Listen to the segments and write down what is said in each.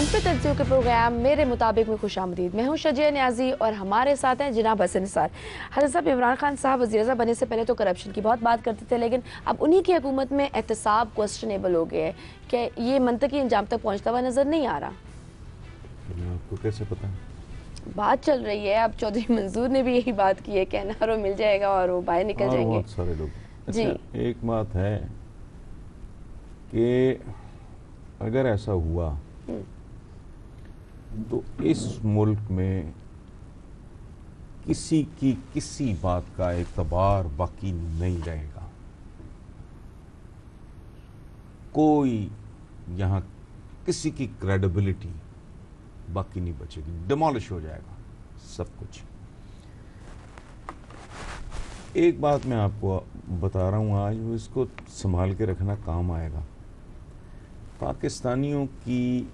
मुनफिद तज्ज़ियो के प्रोग्राम मेरे मुताबिक में खुशामदीद। मैं हूँ शजिया न्याजी और हमारे साथ हैं जनाब हसन निसार। हसन साहब, इमरान खान साहब वज़ीर-ए-आज़म बनने से पहले तो करप्शन की बहुत बात करते थे, लेकिन अब उन्हीं की हुकूमत में एहतसाब क्वेश्चनेबल हो गया है। क्या ये मंतकी अंजाम तक पहुँचता हुआ नज़र नहीं आ रहा? आपको कैसे पता है? बात चल रही है। अब चौधरी मंजूर ने भी यही बात की है कि एनआरओ मिल जाएगा और वो बाहर निकल जाएंगे। बहुत सारे लोग। जी, अच्छा, एक बात है कि अगर ऐसा हुआ तो इस मुल्क में किसी की किसी बात का एतबार बाकी नहीं रहेगा। कोई यहाँ किसी की क्रेडिबिलिटी बाकी नहीं बचेगी, डिमोलिश हो जाएगा सब कुछ। एक बात मैं आपको बता रहा हूँ आज, वो इसको संभाल के रखना काम आएगा। पाकिस्तानियों की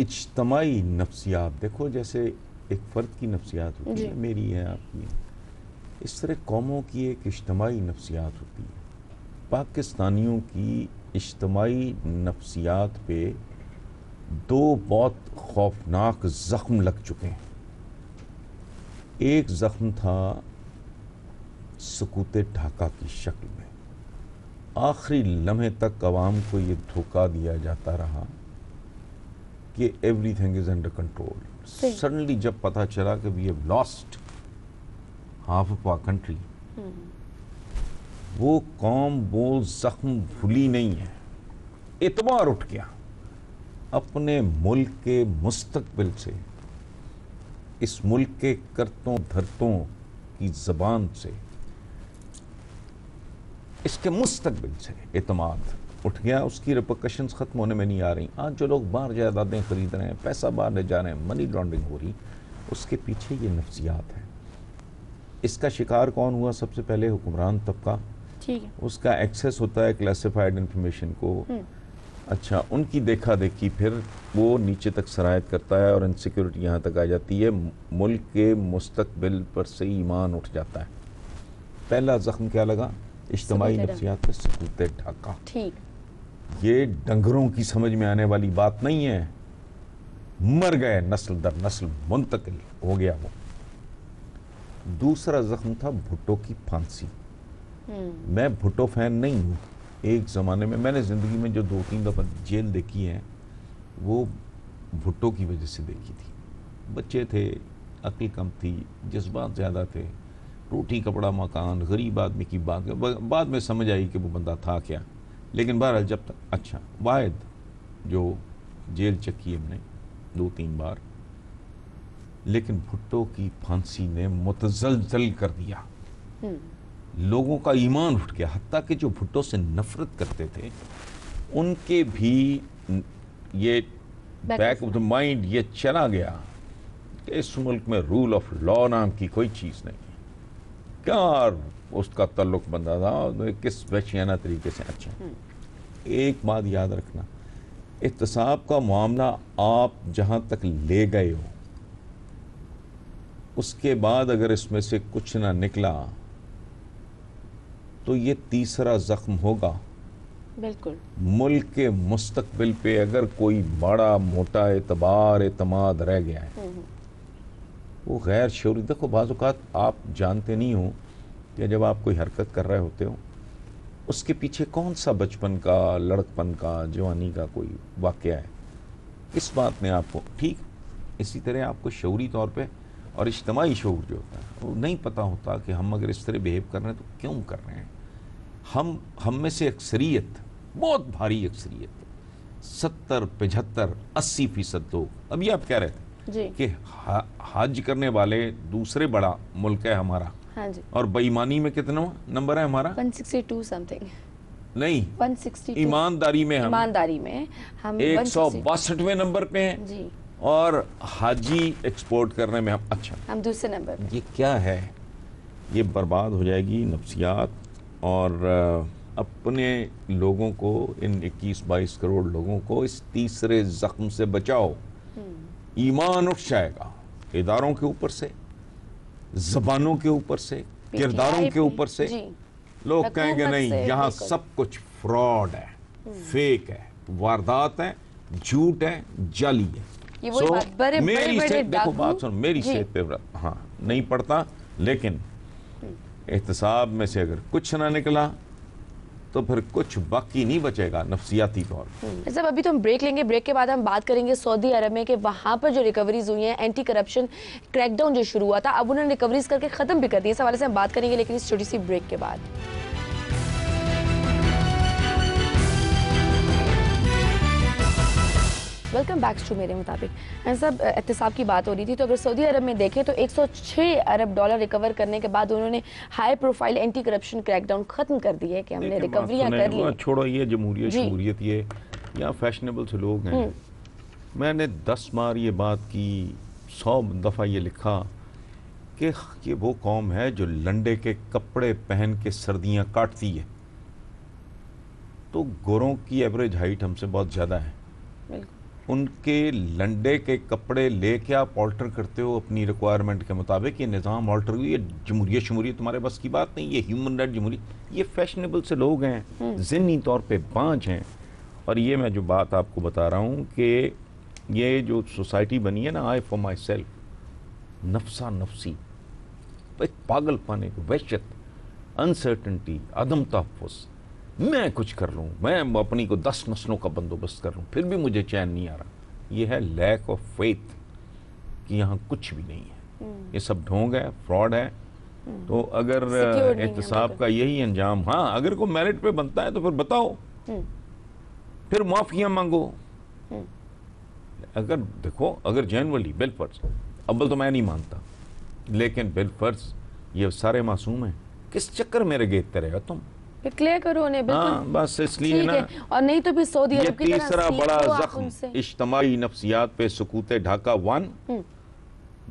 इज्तमाई नफ्सियात देखो, जैसे एक फ़र्द की नफ्सियात होती है, मेरी है, आपकी है, इस तरह कौमों की एक इज्तमाई नफ्सियात होती है। पाकिस्तानियों की इज्तमाई नफ्सियात पे दो बहुत खौफनाक ज़ख्म लग चुके हैं। एक ज़ख्म था सकूत ढाका की शक्ल में। आखिरी लम्हे तक अवाम को ये धोखा दिया जाता रहा कि everything is under control. Suddenly जब पता चला कि we have lost half of our country, वो कौम वो जख्म भूली नहीं है। एतबार उठ गया अपने मुल्क के मुस्तकबिल से, इस मुल्क के करतों धरतों की जबान से, इसके मुस्तकबिल से एतमाद उठ गया। उसकी रिपरकशंस ख़त्म होने में नहीं आ रही। आज जो लोग बाहर जायदादें खरीद रहे हैं, पैसा बाहर ले जा रहे हैं, मनी लॉन्ड्रिंग हो रही, उसके पीछे ये नफ्सियात है। इसका शिकार कौन हुआ? सबसे पहले हुक्मरान तबका। ठीक है। उसका एक्सेस होता है क्लासिफाइड इंफॉर्मेशन को। अच्छा, उनकी देखा देखी फिर वो नीचे तक सरायत करता है और इनसिक्योरिटी यहाँ तक आ जाती है। मुल्क के मुस्तकबिल पर से ईमान उठ जाता है। पहला जख्म क्या लगा? इज्तिमाई नफ्सियात पे सकूत ढाका। ठीक, ये डंगरों की समझ में आने वाली बात नहीं है। मर गए, नस्ल दर नस्ल मुंतकिल हो गया वो। दूसरा जख्म था भुट्टो की फांसी। मैं भुट्टो फैन नहीं हूँ। एक ज़माने में मैंने ज़िंदगी में जो 2-3 दफ़ा जेल देखी है वो भुट्टो की वजह से देखी थी। बच्चे थे, अक्ल कम थी, जज्बात ज़्यादा थे, रोटी कपड़ा मकान, गरीब आदमी की बात। बाद में समझ आई कि वो बंदा था क्या। लेकिन बहरहाल जब तक, अच्छा, वाहिद जो जेल चकी हमने 2-3 बार, लेकिन भुट्टो की फांसी ने मुतज़लज़ल कर दिया। लोगों का ईमान उठ गया। हत्ता कि जो भुट्टो से नफरत करते थे उनके भी ये बैक ऑफ द माइंड ये चला गया कि इस मुल्क में रूल ऑफ लॉ नाम की कोई चीज़ नहीं। क्या उसका ताल्लुक बंदा था किस वहशियाना तरीके से। अच्छा, एक बात याद रखना, एहतसाब का मामला आप जहां तक ले गए हो, उसके बाद अगर इसमें से कुछ ना निकला तो ये तीसरा जख्म होगा। बिल्कुल। मुल्क के मुस्तकबिल पे अगर कोई बड़ा मोटा एतबार एतमाद रह गया है, वो गैर शऊरी। देखो, बाज़ औक़ात आप जानते नहीं हो कि जब आप कोई हरकत कर रहे होते हो उसके पीछे कौन सा बचपन का, लड़कपन का, जवानी का कोई वाक़या है। इस बात ने आपको, ठीक इसी तरह आपको शऊरी तौर पे और इज्तिमाई शऊर जो होता है वो नहीं पता होता कि हम अगर इस तरह बिहेव कर रहे हैं तो क्यों कर रहे हैं। हम में से अक्सरियत, बहुत भारी अक्सरियत, 70-75-80% लोग, अभी आप कह रहे थे कि हज करने वाले दूसरे बड़ा मुल्क है हमारा। हाँ जी। और बेईमानी में कितना नंबर है हमारा? 162 समथिंग नहीं, 162। ईमानदारी में हम 162वें नंबर पे हैं जी। और हाजी एक्सपोर्ट करने में हम दूसरे नंबर पे। ये क्या है? ये बर्बाद हो जाएगी नफ्सियात। और अपने लोगों को, इन 21-22 करोड़ लोगों को इस तीसरे जख्म से बचाओ। ईमान उठ जाएगा इदारों के ऊपर से, जबानों के ऊपर से, किरदारों के ऊपर से। लोग कहेंगे नहीं, यहाँ सब कुछ फ्रॉड है, फेक है, वारदात है, झूठ है, जाली है। ये वही बात, बड़े मेरी बड़े से देखो डाकू, बात सुन, मेरी जी। सेहत पे हाँ नहीं पड़ता, लेकिन एहतसाब में से अगर कुछ ना निकला तो फिर कुछ बाकी नहीं बचेगा नफसियाती तौर पर। सब अभी तो हम ब्रेक लेंगे, ब्रेक के बाद हम बात करेंगे सऊदी अरब में कि वहाँ पर जो रिकवरीज हुई हैं, एंटी करप्शन क्रैकडाउन जो शुरू हुआ था, अब उन्होंने रिकवरीज करके ख़त्म भी कर दी। इस हवाले से हम बात करेंगे, लेकिन इस छोटी सी ब्रेक के बाद। वेलकम बैक टू मेरे मुताबिक। सब एहतसाब की बात हो रही थी, तो अगर सऊदी अरब में देखें तो 106 अरब डॉलर रिकवर करने के बाद उन्होंने high profile anti corruption crackdown खत्म कर दी है कि हमने रिकवरियां कर ली। छोड़ो ये जमहूरियत शमूरियत, ये यहाँ फैशनेबल से लोग हैं। मैंने 10 बार ये बात की, 100 दफ़ा ये लिखा कि ये वो कौम है जो लंडे के कपड़े पहन के सर्दियाँ काटती है। तो गोरों की एवरेज हाइट हमसे बहुत ज़्यादा है, उनके लंडे के कपड़े लेके आप ऑल्टर करते हो अपनी रिक्वायरमेंट के मुताबिक। ये निज़ाम ऑल्टर हुई, ये जमहूरियत शमूरियत तुम्हारे बस की बात नहीं, ये ह्यूमन राइट जमहूरियत। ये फैशनेबल से लोग हैं, ज़हनी तौर पे बांझ हैं। और ये मैं जो बात आपको बता रहा हूँ कि ये जो सोसाइटी बनी है ना, आई फॉर माई सेल्फ, नफसा नफसी, एक पागलपन, एक वहशत, अनसर्टनिटी, अदम तहफ़्फ़ुज़, मैं कुछ कर लूँ, मैं अपनी को 10 नस्लों का बंदोबस्त कर लूँ, फिर भी मुझे चैन नहीं आ रहा। ये है लैक ऑफ फेथ कि यहाँ कुछ भी नहीं है, ये सब ढोंग है, फ्रॉड है। तो अगर एहतसाब का यही अंजाम, हाँ अगर कोई मेरिट पे बनता है तो फिर बताओ, फिर माफिया मांगो। अगर देखो, अगर जेनुइनली बिलफर्ज, अव्वल तो मैं नहीं मानता, लेकिन बिलफर्ज ये सारे मासूम हैं, किस चक्कर में रेगेते रहेगा तुम? क्लियर करो उन्हें, बिल्कुल। हाँ, बस इसलिए ना, और नहीं तो भी सऊदी अरब की तरह तीसरा बड़ा सीखो जख्म इज्तिमाई नफ्सियात पे सुकूते ढाका 1,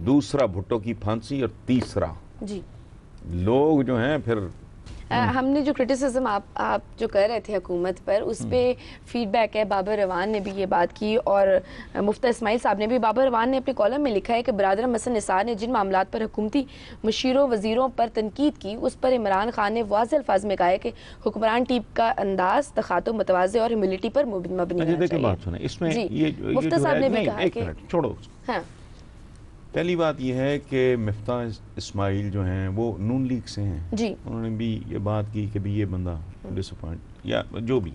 दूसरा भुट्टो की फांसी, और तीसरा जी लोग जो हैं फिर हमने जो क्रिटिसिज्म आप जो कर रहे थे हुकूमत पर, उस पर फीडबैक है। बाबर रवान ने भी ये बात की और मुफ्ती इस्माइल साहब ने भी। बाबर रवान ने अपने कॉलम में लिखा है कि बरादर मसन निसार ने जिन मामलात पर हुकूमती मशीरों वजीरों पर तनकीद की, उस पर इमरान खान ने वाज़ेह अल्फाज में कहा है कि हुक्मरान टीम का अंदाज तखातो मुतवाज़े और ह्यूमिलिटी पर मबनी होना चाहिए। बात सुने इसमें, ये मुफ्ती साहब ने भी कहा कि छोड़ो। हाँ, पहली बात यह है कि मिफ्ता इस्माइल जो हैं वो नून लीग से हैं जी। उन्होंने भी ये बात की कि भी ये बंदा डिसअपॉइंट, या जो भी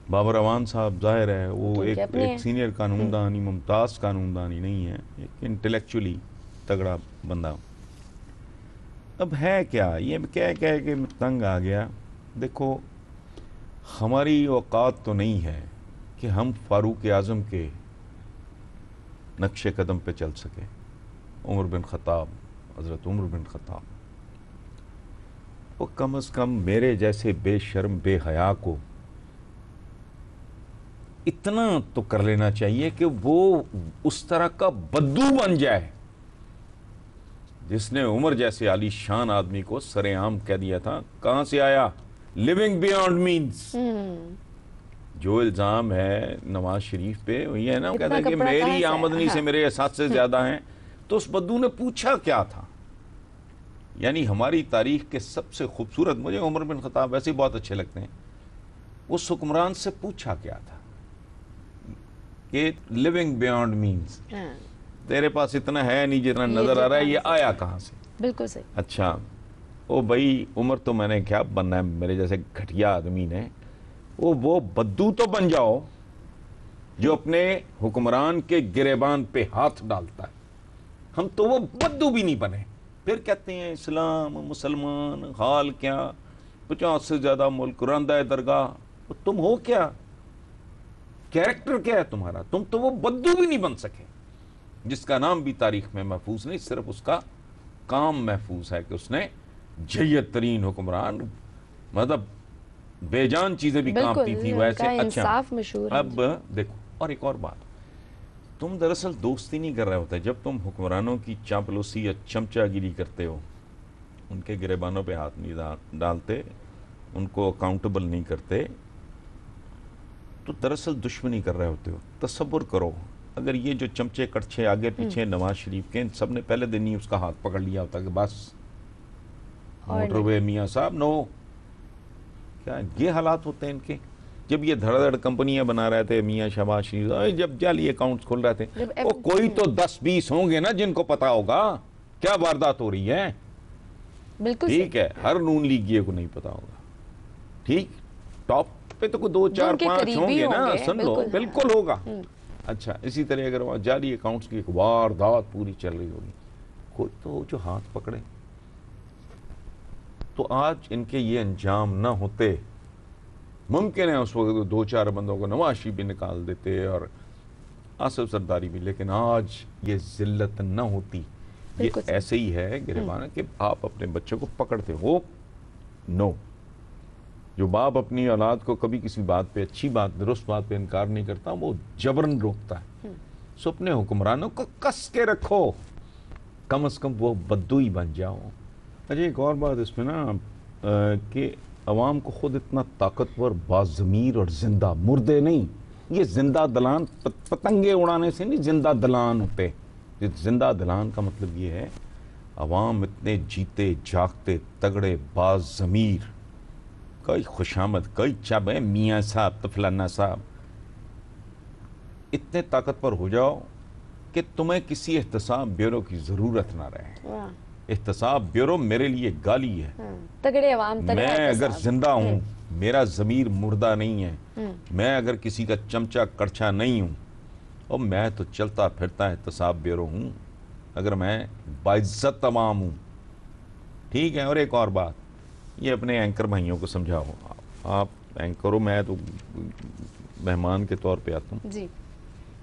बाबर रवान साहब जाहिर है वो एक सीनियर कानूनदान, मुमताज़ कानूनदान ही नहीं है, एक इंटेलेक्चुअली तगड़ा बंदा। अब है क्या, ये कह कह के तंग आ गया। देखो, हमारी औकात तो नहीं है कि हम फारूक आज़म के नक्शे कदम पे चल सके। उमर बिन खत्ताब, हज़रत उमर बिन खत्ताब, वो कम से कम मेरे जैसे बेशर्म बेहया को इतना तो कर लेना चाहिए कि वो उस तरह का बद्दू बन जाए जिसने उमर जैसे आलीशान आदमी को सरेआम कह दिया था। कहां से आया? Living beyond means. जो इल्ज़ाम है नवाज शरीफ पे, वही है ना, कहता है कि मेरी आमदनी से मेरे एहसास से ज़्यादा हैं। तो उस बद्दू ने पूछा क्या था? यानी हमारी तारीख के सबसे खूबसूरत, मुझे उमर बिन खत्ताब वैसे ही बहुत अच्छे लगते हैं, उस हुक्मरान से पूछा क्या था कि लिविंग बियॉन्ड मीन्स, तेरे पास इतना है नहीं जितना नजर आ रहा है, ये आया कहाँ से? बिल्कुल सही। अच्छा, ओ भाई उमर तो मैंने क्या बनना है, मेरे जैसे घटिया आदमी ने वो बद्दू तो बन जाओ जो अपने हुक्मरान के गिरेबान पे हाथ डालता है। हम तो वो बद्दू भी नहीं बने, फिर कहते हैं इस्लाम, मुसलमान, हाल क्या, 50 से ज्यादा मुल्क, रंदा दरगाह। तुम हो क्या? कैरेक्टर क्या है तुम्हारा? तुम तो वो बद्दू भी नहीं बन सके जिसका नाम भी तारीख में महफूज नहीं, सिर्फ उसका काम महफूज है कि उसने जय्यद तरीन हुक्मरान, मतलब बेजान चीजें भी कांपती थी वैसे। अच्छा, अब देखो, और एक और बात, तुम दरअसल दोस्ती नहीं कर रहे होते जब तुम हुक्मरानों की चापलूसी या चमचागिरी करते हो, उनके गिरेबानों पे हाथ नहीं डालते, उनको अकाउंटेबल नहीं करते, तो दरअसल दुश्मनी कर रहे होते हो। तसव्वुर करो अगर ये जो चमचे कड़छे आगे पीछे नवाज शरीफ के, सबने पहले दिन ही उसका हाथ पकड़ लिया होता कि बस मोटरवे मियाँ साहब नो, क्या ये हालात होते हैं इनके। जब ये धड़ाधड़ कंपनियां बना रहे थे मियां शहबाज शरीफ, जब जाली अकाउंट्स खोल रहे थे, जब वो कोई तो 10-20 होंगे ना जिनको पता होगा क्या वारदात हो रही है। बिल्कुल ठीक है, हर नून लीगिए को नहीं पता होगा। ठीक, टॉप पे तो कोई 2-4-5 होंगे ना, सुन लो, बिल्कुल होगा। अच्छा, इसी तरह अगर वहाँ जाली अकाउंट्स की एक वारदात पूरी चल रही होगी, कोई तो जो हाथ पकड़े, तो आज इनके ये अंजाम ना होते। मुमकिन है उस वक्त 2-4 बंदों को नवाज शरीफ भी निकाल देते और आसिफ सरदारी भी, लेकिन आज ये जिल्लत ना होती। ये ऐसे ही है गिरबान कि आप अपने बच्चे को पकड़ते हो, नो, जो बाप अपनी औलाद को कभी किसी बात पे, अच्छी बात, दुरुस्त बात पे इनकार नहीं करता, वो जबरन रोकता है। सो अपने हुक्मरानों को कस के रखो, कम से कम वो बद्दू ही बन जाओ। अच्छा, एक और बात इसमें ना कि अवाम को खुद इतना ताकतवर, बाज़मीर और जिंदा, मुर्दे नहीं, ये जिंदा दलान, पतंगे उड़ाने से नहीं जिंदा दलान होते। जिंदा दलान का मतलब ये है अवाम इतने जीते जागते तगड़े बाज़मीर, कोई खुशामद, कोई चब है मियाँ साहब तो फलाना साहब, इतने ताकतवर हो जाओ कि तुम्हें किसी एहतसाब ब्यूरो की ज़रूरत ना रहे। एहतसाब ब्यूरो मेरे लिए गाली है। तगड़े अवाम, मैं अगर जिंदा हूँ, मेरा ज़मीर मुर्दा नहीं है, मैं अगर किसी का चमचा कड़छा नहीं हूँ, और मैं तो चलता फिरता एहतसाब ब्यूरो हूँ, अगर मैं बाइज्जत अवाम हूँ। ठीक है। और एक और बात, ये अपने एंकर भाइयों को समझाओ, आप एंकर हो, मैं तो मेहमान के तौर पे आता हूँ जी।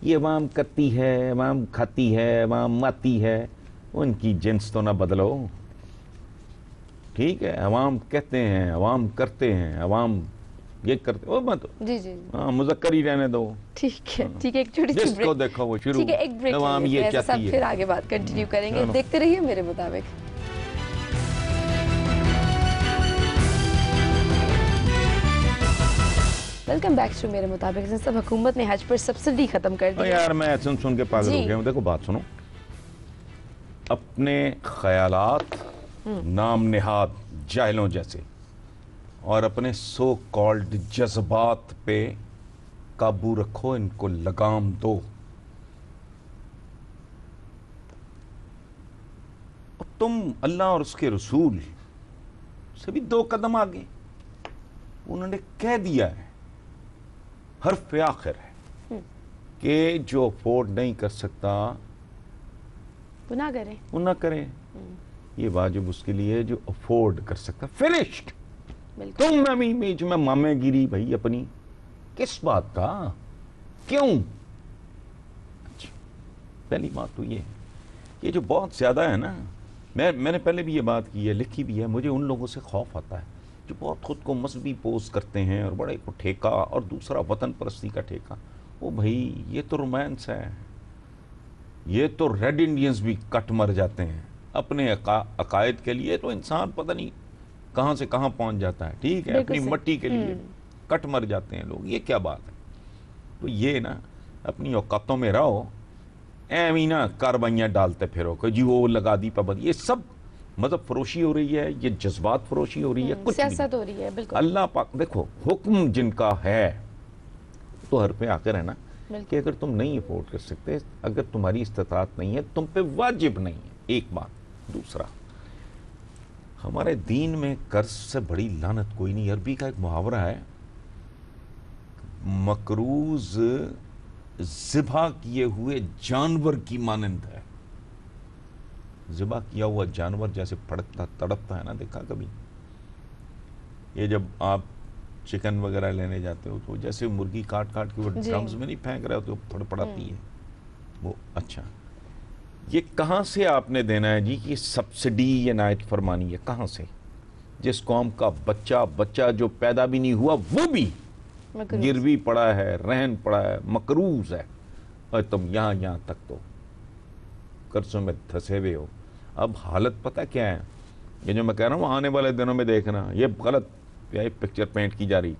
ये अवाम करती है, अवाम खाती है, अवाम माती है, उनकी जिन्स तो ना बदलो। ठीक है, अवाम कहते हैं, अवाम करते हैं, अवाम ये करते, ओ मत जी जी हाँ, मुज़क्कर ही रहने दो। ठीक है, ठीक है, एक छोटी सी ब्रेक, जिसको देखो वो शुरू, ठीक है, एक ब्रेक, अवाम ये चाहती है, फिर आगे बात कंटिन्यू करेंगे। देखते रहिए मेरे मुताबिक। वेलकम बैक टू मेरे मुताबिक। सब हुकूमत ने हज पर सब्सिडी खत्म कर दी। यार मैं सुन के पागल हो गया हूँ। देखो बात सुनो, अपने ख्यालात नाम निहाद जाहिलों जैसे और अपने सो कॉल्ड जज्बात पे काबू रखो, इनको लगाम दो। और तुम अल्लाह और उसके रसूल से भी 2 कदम आगे। उन्होंने कह दिया है, हर्फ आखिर है कि जो अफोर्ड नहीं कर सकता वो ना करें, वो ना करें। ये वाजिब उसके लिए जो अफोर्ड कर सकता। फिनिश्ड। तुम नवी बीच में मामे गिरी भाई अपनी, किस बात का, क्यों? अच्छा, पहली बात तो ये जो बहुत ज्यादा है ना, मैंने पहले भी ये बात की है, लिखी भी है, मुझे उन लोगों से खौफ आता है जो बहुत खुद को मजहबी पोज करते हैं और बड़े को ठेका, और दूसरा वतन परस्ती का ठेका। वो भाई ये तो रोमांस है, ये तो रेड इंडियंस भी कट मर जाते हैं अपने अकायद के लिए। तो इंसान पता नहीं कहाँ से कहाँ पहुँच जाता है। ठीक है, अपनी मट्टी के लिए कट मर जाते हैं लोग, ये क्या बात है? तो ये ना अपनी औकातों में रहो, एवी ना कार्रवाइयाँ डालते फिरो कि जी वो लगा दी पाबंदी। ये सब मतलब फरोशी हो रही है, ये जज्बात फरोशी हो रही है, कुछ सियासत हो रही है। बिल्कुल, अल्लाह पाक देखो, हुक्म जिनका है तो हर पे आकर है ना कि अगर तुम नहीं अफोर्ड कर सकते, अगर तुम्हारी इस्तिताअत नहीं है, तुम पे वाजिब नहीं है। एक बात। दूसरा, हमारे दीन में कर्ज से बड़ी लानत कोई नहीं। अरबी का एक मुहावरा है, मकरूज ज़िबा किए हुए जानवर की मानंद है। ज़िबा किया हुआ जानवर जैसे फड़कता तड़पता है ना, देखा कभी? ये जब आप चिकन वगैरह लेने जाते हो तो जैसे मुर्गी काट काट के वो ड्रम्स में नहीं फेंक रहे होते, वो फड़फड़ाती है वो। अच्छा, ये कहाँ से आपने देना है जी कि सब्सिडी ये नायत फरमानी है? कहाँ से? जिस कौम का बच्चा जो पैदा भी नहीं हुआ वो भी गिरवी पड़ा है, रहन पड़ा है, मकरूज है, और तुम यहाँ तक तो कर्जों में धसे हुए हो। अब हालत पता क्या है, ये जो मैं कह रहा हूँ आने वाले दिनों में देखना, ये गलत पिक्चर पेंट की जा रही।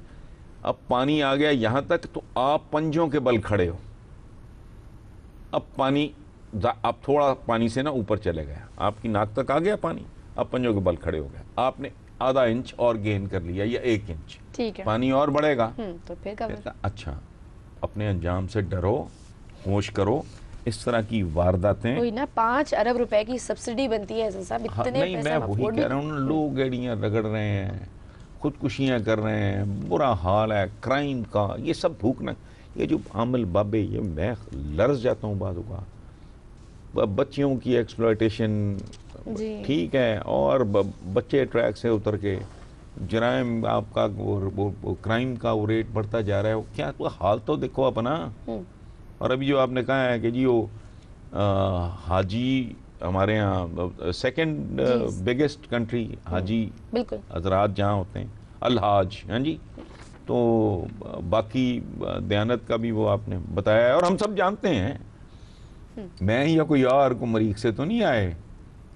अब पानी आ गया यहाँ तक तो आप पंजों के बल खड़े हो। अब पानी, आप थोड़ा पानी से ना ऊपर चले गया, आपकी नाक तक आ गया पानी, अब पंजों के बल खड़े हो गए। आपने आधा इंच और गेन कर लिया या 1 इंच, ठीक है। पानी और बढ़ेगा। तो फिर कब? अच्छा, अपने अंजाम से डरो, होश करो। इस तरह की वारदातें, वही ना, 5 अरब रुपए की सब्सिडी बनती है साहब, हाँ, इतने नहीं पैसे मैं हम वही afford कह भी- रहा हूँ, लोग गाड़ियाँ रगड़ रहे हैं, खुदकुशियाँ कर रहे हैं, बुरा हाल है क्राइम का, ये सब भूखना, ये जो आमल बाबे, ये मैं लर्ज जाता हूँ बाजू का। बच्चियों की एक्सप्लॉयटेशन जी। ठीक है, और बच्चे ट्रैक से उतर के जराइम आपका वो क्राइम का वो रेट बढ़ता जा रहा है, वो क्या, तो हाल तो देखो अपना। और अभी जो आपने कहा है कि जी वो हाजी हमारे यहाँ सेकंड बिगेस्ट कंट्री, हाजी बिल्कुल हजरात जहाँ होते हैं, अलहाज, हाँ जी, तो बाकी दयानत का भी वो आपने बताया है, और हम सब जानते हैं। मैं या कोई और को मरीख से तो नहीं आए,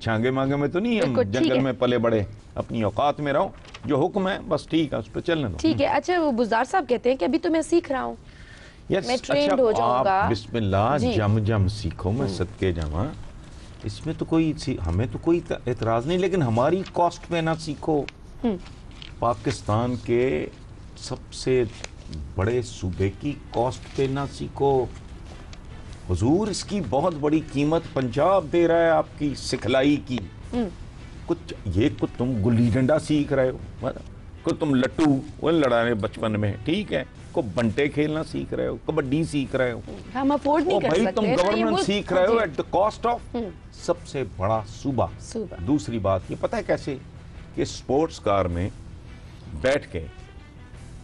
छांगे मांगे में तो नहीं हम बिल्कुल, ठीक जंगल है। में पले बड़े, अपनी औकात में रहो, जो हुक्म है बस ठीक है, उस पर चलने दो। ठीक है। अच्छा, वो बुज़दार साहब कहते हैं कि अभी तो मैं सीख रहा हूँ, Yes, मैं अच्छा, trained हो जाऊंगा। आप बिस्मिल्लाह जी। जम जम सीखो, मैं सदके जावा, इसमें तो कोई हमें तो कोई एतराज नहीं, लेकिन हमारी कॉस्ट पे ना सीखो। पाकिस्तान के सबसे बड़े सूबे की कॉस्ट पे ना सीखो। हुजूर, इसकी बहुत बड़ी कीमत पंजाब दे रहा है आपकी सिखलाई की। कुछ ये कुछ तुम गुल्ली डंडा सीख रहे हो, को तुम लट्टू वो लड़ाने बचपन में, ठीक है, को बंटे खेलना सीख रहे हो, कबड्डी सीख रहे हो, हम अफोर्ड नहीं ओ कर भाई सकते तुम ना, ये गवर्नमेंट मुल्क- सीख रहे हो जी। एट द कॉस्ट ऑफ सबसे बड़ा सूबा। सूबा। दूसरी बात ये पता है कैसे, कि स्पोर्ट्स कार में बैठ के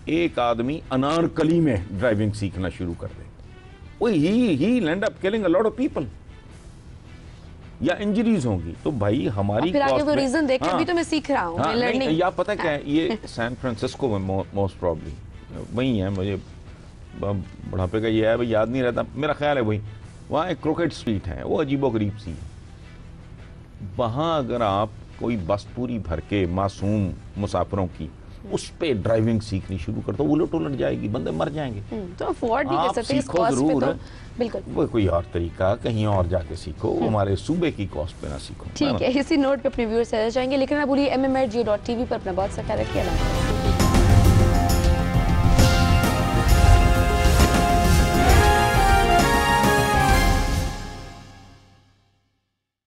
एक आदमी अनारकली में ड्राइविंग सीखना शुरू कर दे, वो ही end up killing a lot of people, या इंजरीज होंगी। तो भाई हमारी फिर आगे cost वो में- रीजन देख के हाँ, अभी तो मैं सीख रहा हूँ, हाँ, मैं नहीं, लर्निंग। या पता क्या है, ये सैन फ्रांसिस्को में मोस्ट प्रॉब्ली वही है, मुझे बुढ़ापे का ये है भाई, याद नहीं रहता, मेरा ख्याल है वही, वहाँ एक क्रोकेट स्ट्रीट है, वो अजीबोगरीब सी है। वहाँ अगर आप कोई बस पूरी भर के मासूम मुसाफिरों की उस पे ड्राइविंग सीखनी शुरू कर दो, उलट उलट जाएगी, बंदे मर जाएंगे। तो अफोर्ड नहीं आप कर सकते इस सीखो कॉस्ट पे, जरूर, तो बिल्कुल। वो कोई और तरीका, कहीं और जाके सीखो, हमारे सूबे की कॉस्ट पे ना सीखो। ठीक है, इसी नोट पे अपने व्यूअर्स से जाएंगे, लेकिन ना भूलिए MMR.Geo.tv पर अपना बहुत सा ख्याल रखिए।